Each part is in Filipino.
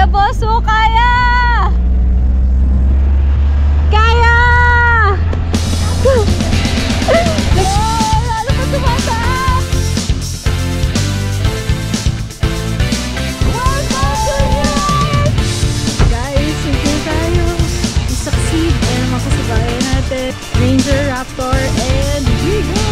boss mo, kaya! Kaya! Lalo pa tumataas! Guys, sige tayo. I-succeed and makasabayan natin Ranger Raptor and Vigo!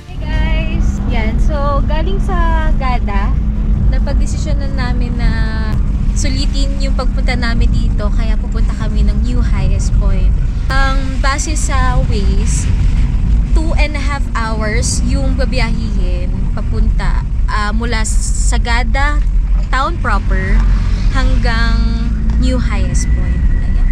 Hey guys! Yan, so galing sa Gada, napag-desisyonan namin na sulitin yung pagpunta namin dito, kaya pupunta kami ng new highest point. Ang base sa Waze, 2.5 hours yung babiyahihin papunta mula sa Gada town proper hanggang new highest point. Ayan.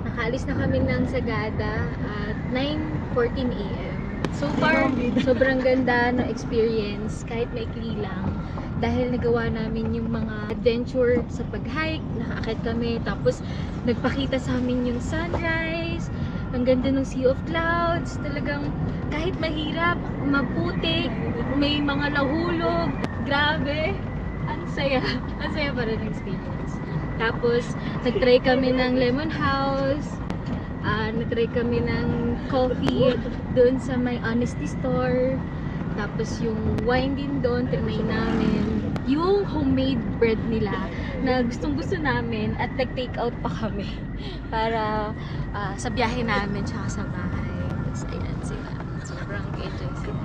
Nakaalis na kami ng Sagada at 9:14 AM. So far, sobrang ganda ng experience kahit maikli lang. Dahil nagawa namin yung mga adventure sa pag-hike, nakaakit kami, tapos nagpakita sa amin yung sunrise, ang ganda ng sea of clouds, talagang kahit mahirap, maputik, may mga nahulog, grabe, ang saya pa rin ng experience. Tapos, nag-try kami ng lemon house, nag-try kami ng coffee doon sa may honesty store. Tapos yung wine din doon, tinay namin. Yung homemade bread nila na gustong-gusto namin at nag-take out pa kami para sa biyahe namin tsaka sa bahay. Tapos ayan sila. Sobrang enjoy sila.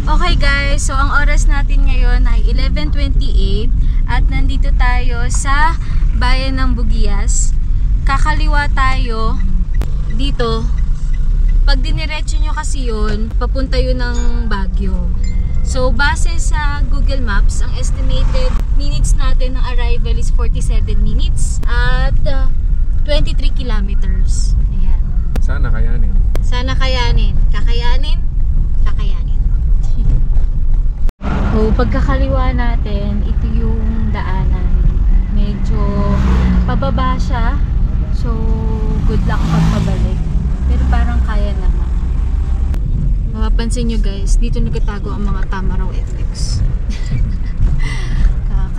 Okay guys, so ang oras natin ngayon ay 11:28 at nandito tayo sa bayan ng Bugias. Kakaliwa tayo dito. Pag diniretso nyo kasi yun, papunta yun ng Baguio. So, base sa Google Maps, ang estimated minutes natin ng arrival is 47 minutes at 23 kilometers. Ayan. Sana kayanin. Sana kayanin. Kakayanin? Kakayanin. So, pagkakaliwa natin, ito yung daanan. Medyo pababa siya. So, good luck pag pabalik. Pero parang kaya naman. Mapapansin nyo guys, dito nagtatago ang mga Tamaraw FX.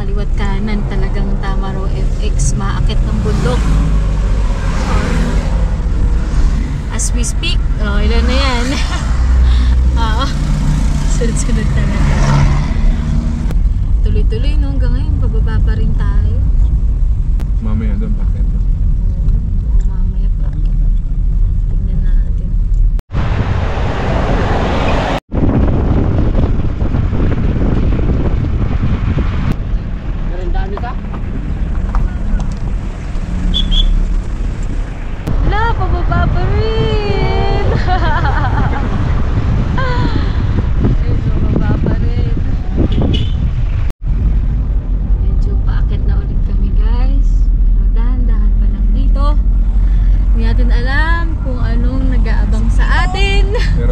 Kaliwat kanan talagang Tamaraw FX, maakit ng bundok. As we speak, ilan na yan? Sunod-sunod talaga. Tuloy-tuloy no, hanggang ngayon, bababa pa rin tayo. Mamaya doon, bakit?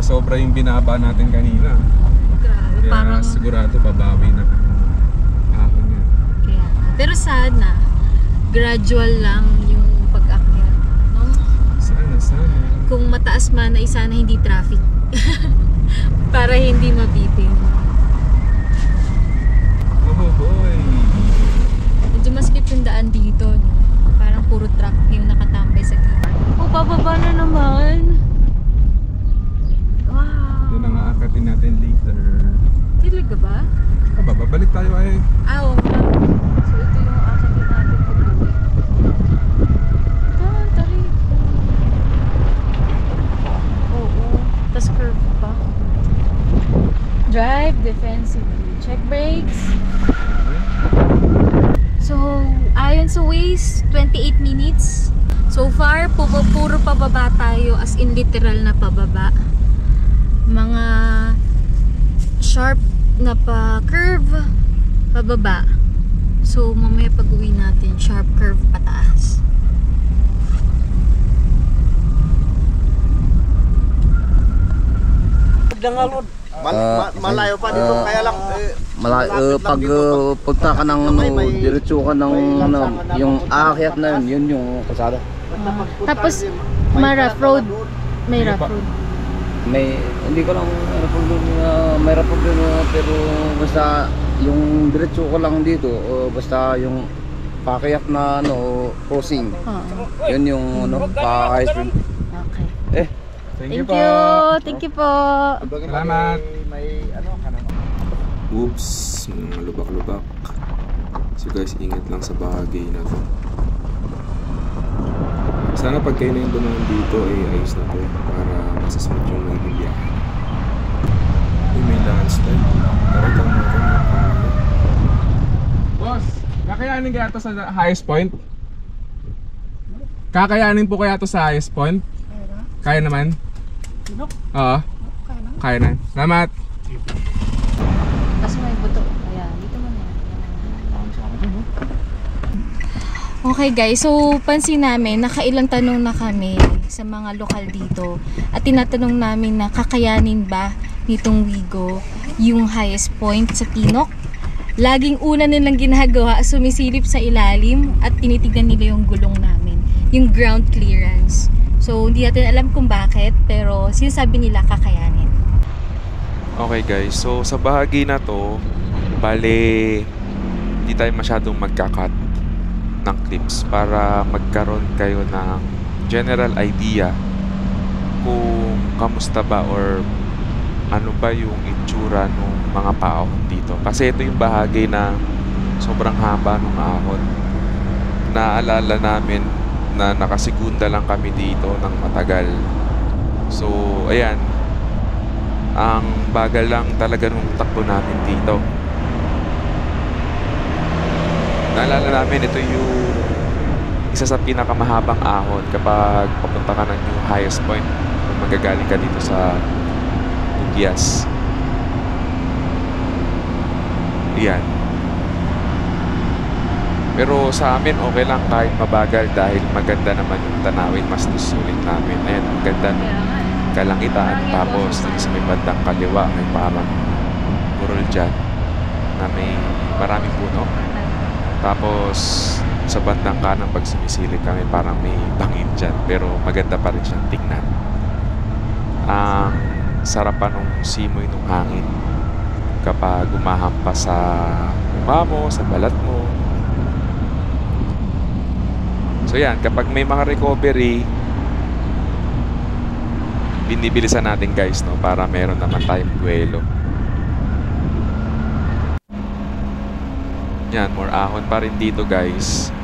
Sobra yung binaba natin kanina. Grabe, kaya parang sigurado babawi na ahon niya. Kaya, pero sana gradual lang yung pag-akyat, no? Sana. Kung mataas man ay sana hindi traffic. Para hindi mabitin. Oh boy. Medyo maskip yung daan dito, no? Parang puro truck yung nakatambay sa gilid. Oh, bababa na naman. Yun ang aakatin natin later. Talaga ba? Babalik tayo ay. Oo nga. So ito yung aakatin natin pag-uwi. Tari. Oo. Tapos curve pa. Drive defensively. Check brakes. So, ayon sa Waze, 28 minutes. So far, puro pababa tayo, as in literal na pababa. Mga sharp na pa-curve pababa. So mamaya pag-uwi natin, sharp curve pataas. Malayo pa dito, kaya lang pag punta ka ng diretso ka ng yung aakyat na yun yung kalsada. Tapos, rough road. May rough road. Hindi ko lang may rapog doon, pero basta yung diretso ka lang dito, basta yung paakyat na crossing. Yun yung pa-ice cream. Okay. Thank you Thank you po. Salamat. May ka naman. Oops, mga lubak-lubak. So guys, ingat lang sa bahagi na to. Sana pag kayo na yung dumaan dito ayos na to para masasmooth yung magiging biyahe. May landslide. Tara natin. Boss, kakayanin kaya to sa highest point? Kakayanin po kaya to sa highest point? Kaya naman? Oo. Kaya na. Salamat. Kasi may buto. Ayan, dito mo na. Okay guys, so pansin namin, nakailang tanong na kami sa mga lokal dito. At tinatanong namin na kakayanin ba nitong Wigo yung highest point sa Tinok. Laging una nilang ginagawa, sumisilip sa ilalim at tinitignan nila yung gulong namin. Yung ground clearance. So, hindi natin alam kung bakit, pero sinasabi nila kakayanin. Okay guys, so sa bahagi na to, bale, hindi tayo masyadong magkakat ng clips para magkaroon kayo ng general idea kung kamusta ba or ano ba yung itsura ng mga paahon dito. Kasi ito yung bahagi na sobrang haba ng ahon. Naalala namin na nakasigunda lang kami dito ng matagal. So, ayan. Ang bagal lang talaga nung takbo namin dito. Naalala namin, ito yung isa sa pinakamahabang ahon kapag papunta ka ng new highest point kung magagaling ka dito sa Bugyas. Ayan. Pero sa amin okay lang kahit mabagal dahil maganda naman yung tanawin, mas susulit namin. Ayan, maganda ng kalangitan. Tapos sa may bandang kaliwa may parang burol dyan na may maraming puno. Tapos sa bandang kanan pag sumisilip kami parang may bangin dyan, pero maganda pa rin siyang tingnan. Ang sarapan ng simoy ng hangin kapag umahampas sa mukha mo, sa balat mo. So yan, kapag may mga recovery, binibilisan natin guys, no, para meron naman tayong duelo. Yan, more ahon pa rin dito guys.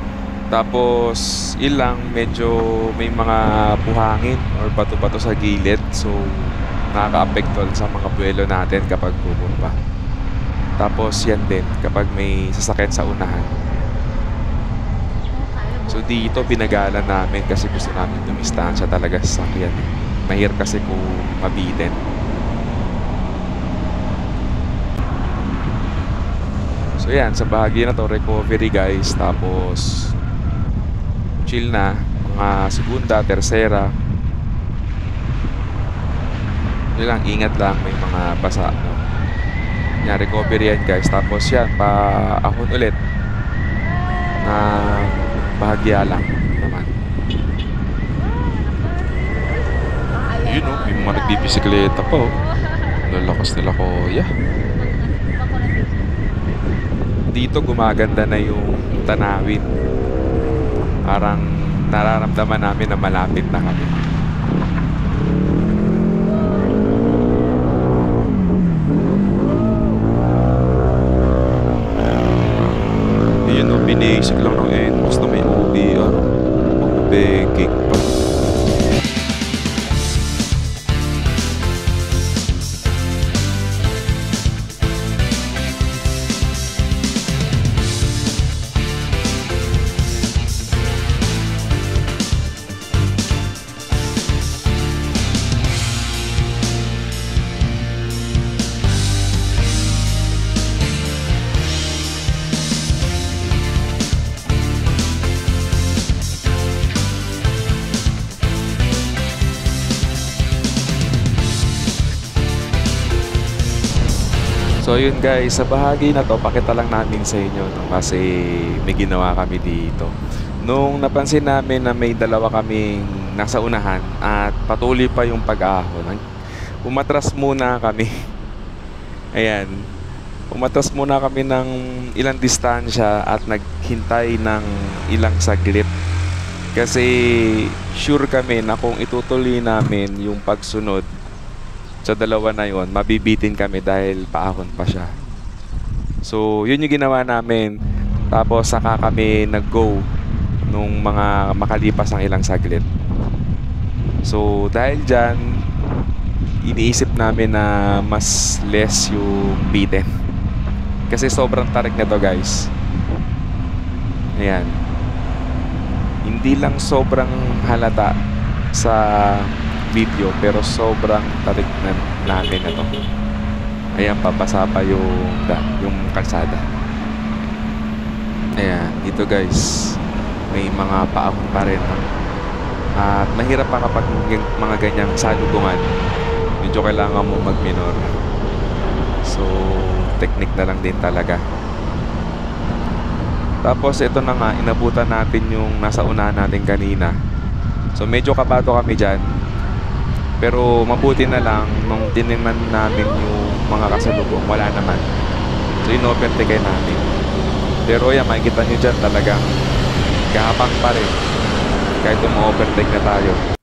Tapos ilang medyo may mga buhangin or bato-bato sa gilid, so nakaka-apekto sa mga buwelo natin kapag bubumba. Tapos yan din kapag may sasakyan sa unahan. So dito binagalan namin kasi gusto namin dumistansya talaga sa sakyan. Mahirap kasi kung mabitin. So yan, sa bahagi na to, recovery guys. Tapos chill na, mga segunda, tersera. Yun lang, ingat lang, may mga basa, no? Yan, recovery yan guys. Tapos yan, pa-ahon ulit na bahagya lang naman. Yun o, may mga nagbibisikleta pa o. Lalakas nila kuya. Dito gumaganda na yung tanawin. Parang nararamdaman namin na malapit na kami. Yun o, binisig lang ng NMAX na may OBR. Pang-begging pa. So yun guys, sa bahagi na to, pakita lang namin sa inyo no, kasi may ginawa kami dito. Nung napansin namin na may dalawa kaming nasa unahan at patuloy pa yung pag-ahon, umatras muna kami. Ayan, umatras muna kami ng ilang distansya at naghintay ng ilang saglit. Kasi sure kami na kung itutuloy namin yung pagsunod sa dalawa na yon, mabibitin kami dahil paahon pa siya. So, yun yung ginawa namin. Tapos, saka kami nag-go nung mga makalipas ng ilang saglit. So, dahil dyan, iniisip namin na mas less yung bitin. Kasi sobrang tarik na to guys. Ayan. Hindi lang sobrang halata sa video pero sobrang tarik na namin na to. Ayan, papasa pa yung kalsada. Ayan, dito guys may mga paahon pa rin. At mahirap pa kapag mga ganyang salubungan. Medyo kailangan mo mag-minor. So, technique na lang din talaga. Tapos ito na nga, inabutan natin yung nasa unahan natin kanina. So, medyo kabado kami dyan. Pero mabuti na lang nung tinignan namin yung mga kasalubong, wala naman. So in-overtake namin. Pero yan, makikita nyo dyan talagang gapang pa rin kahit uma-overtake na tayo.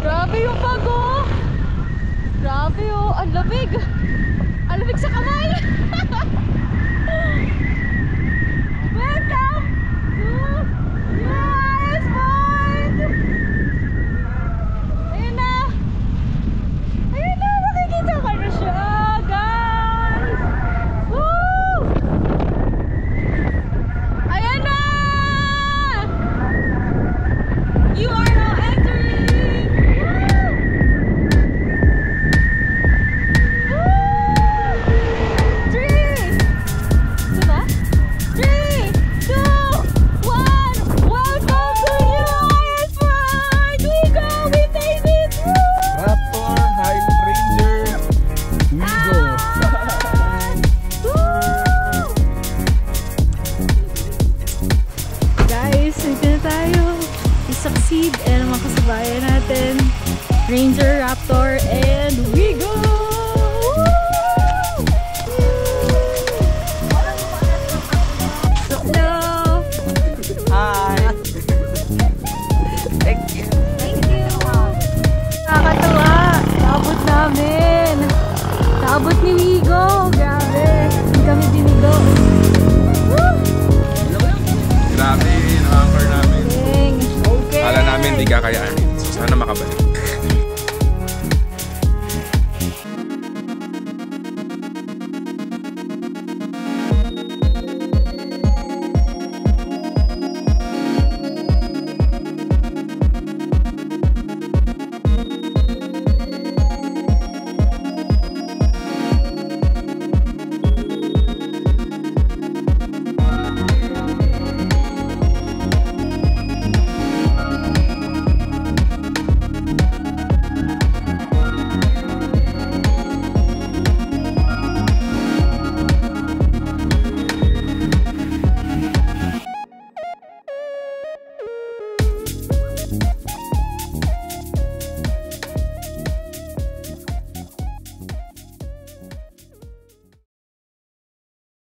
Grabe yung bago. Grabe oh, ang lamig. Ang lamig sa kamay. Welcome to Yes Point. Ayun na. Ayun na, makikita ka na siya, guys. Woo! Ayan na. You are now entering. Raptor, Highland Ranger, Wigo. Guys, ito na tayo. I-succeed and mga kasabayan natin. Ranger, Raptor, and Wigo! Hello! Hi! Thank you. Thank you! Nakakatawa! Naabot namin! Naabot ni Wigo! Grabe! Hindi kami dinigo! Woo! Grabe, na-anchor namin. Okay! Kala namin di kakayanin. So sana makabalik.